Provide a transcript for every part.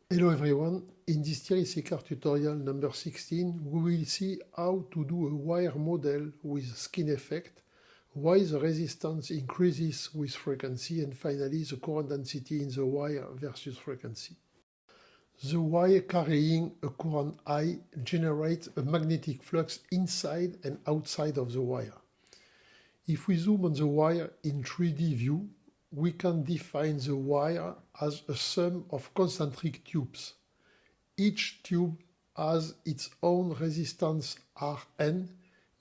Hello everyone, in this TerraCycler tutorial number 16 we will see how to do a wire model with skin effect, why the resistance increases with frequency, and finally the current density in the wire versus frequency. The wire carrying a current I generates a magnetic flux inside and outside of the wire. If we zoom on the wire in 3D view, we can define the wire as a sum of concentric tubes. Each tube has its own resistance Rn,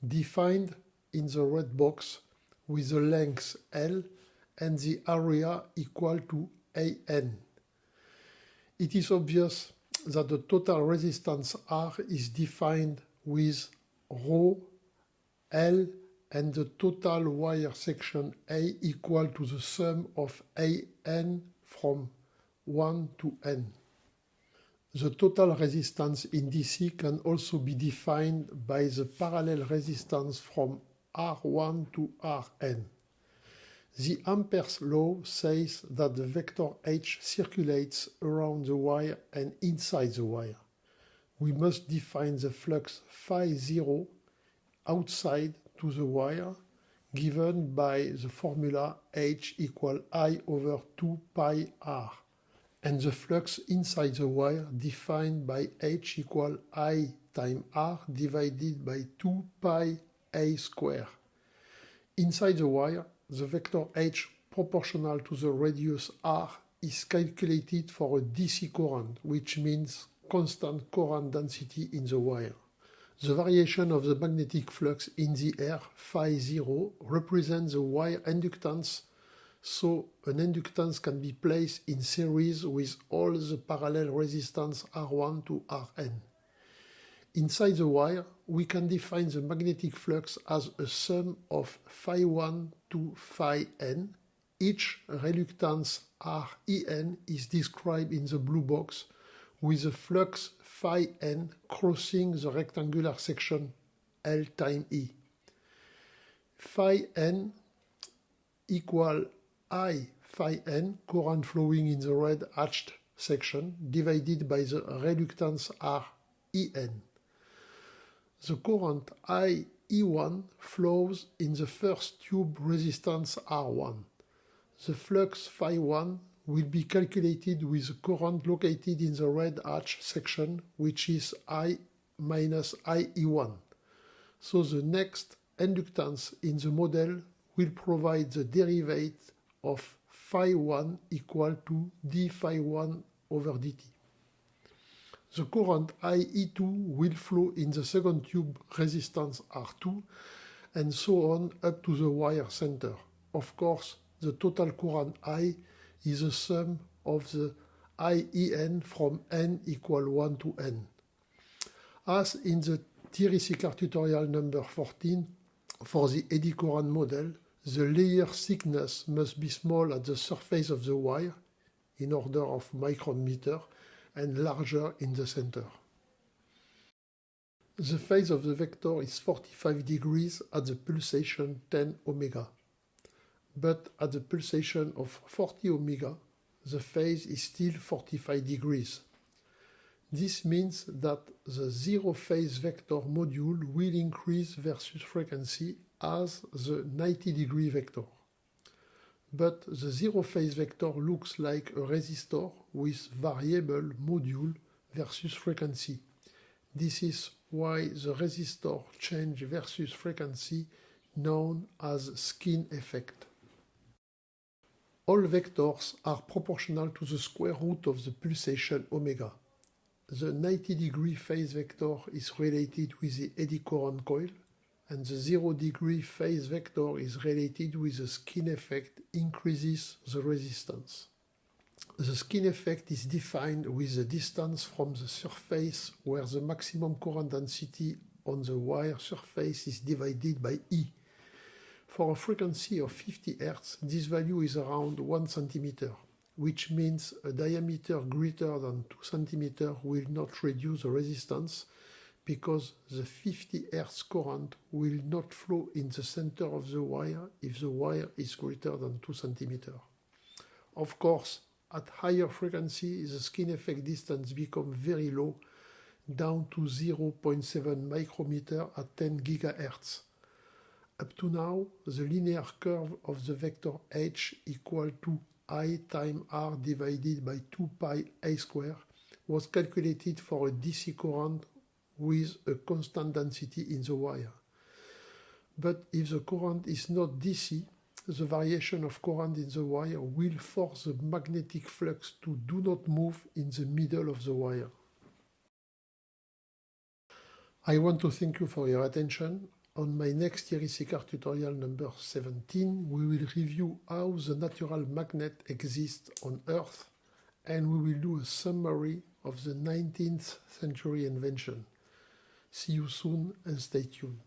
defined in the red box, with the length L and the area equal to An. It is obvious that the total resistance R is defined with ρ, L, and the total wire section A equal to the sum of An from 1 to n. The total resistance in DC can also be defined by the parallel resistance from R1 to Rn. The Ampere's law says that the vector H circulates around the wire and inside the wire. We must define the flux phi0 outside to the wire, given by the formula H equal I over 2 pi R, and the flux inside the wire defined by H equal I times R divided by 2 pi A square. Inside the wire, the vector H proportional to the radius R is calculated for a DC current, which means constant current density in the wire. The variation of the magnetic flux in the air, phi0, represents the wire inductance, so an inductance can be placed in series with all the parallel resistance R1 to Rn. Inside the wire, we can define the magnetic flux as a sum of phi1 to phi-n. Each reluctance Ren is described in the blue box, with the flux phi-n crossing the rectangular section L times E. Phi-n equal I phi-n, current flowing in the red hatched section, divided by the reluctance Ren. The current IE1 flows in the first tube resistance R1. The flux phi1 will be calculated with the current located in the red hatch section, which is I minus IE1. So the next inductance in the model will provide the derivative of phi1 equal to d phi1 over dt. The current IE2 will flow in the second tube resistance R2, and so on up to the wire center. Of course, the total current I is the sum of the IEn from n equal 1 to n. As in the TerraCycler tutorial number 14, for the eddy current model, the layer thickness must be small at the surface of the wire, in order of micron meter, and larger in the center. The phase of the vector is 45 degrees at the pulsation 10 omega. But at the pulsation of 40 omega, the phase is still 45 degrees. This means that the zero-phase vector module will increase versus frequency as the 90-degree vector. But the zero-phase vector looks like a resistor with variable module versus frequency. This is why the resistor change versus frequency known as skin effect. All vectors are proportional to the square root of the pulsation omega. The 90-degree phase vector is related with the eddy current coil, and the 0-degree phase vector is related with the skin effect increases the resistance. The skin effect is defined with the distance from the surface where the maximum current density on the wire surface is divided by E. For a frequency of 50 Hz, this value is around 1 cm, which means a diameter greater than 2 cm will not reduce the resistance, because the 50 Hz current will not flow in the center of the wire if the wire is greater than 2 cm. Of course, At higher frequency, the skin effect distance becomes very low, down to 0.7 micrometer at 10 GHz. Up to now, the linear curve of the vector h equal to I times r divided by 2 pi a square was calculated for a DC current with a constant density in the wire. But if the current is not DC, the variation of current in the wire will force the magnetic flux to do not move in the middle of the wire. I want to thank you for your attention. On my next Thierry Séquard tutorial number 17, we will review how the natural magnet exists on Earth, and we will do a summary of the 19th century invention. See you soon and stay tuned.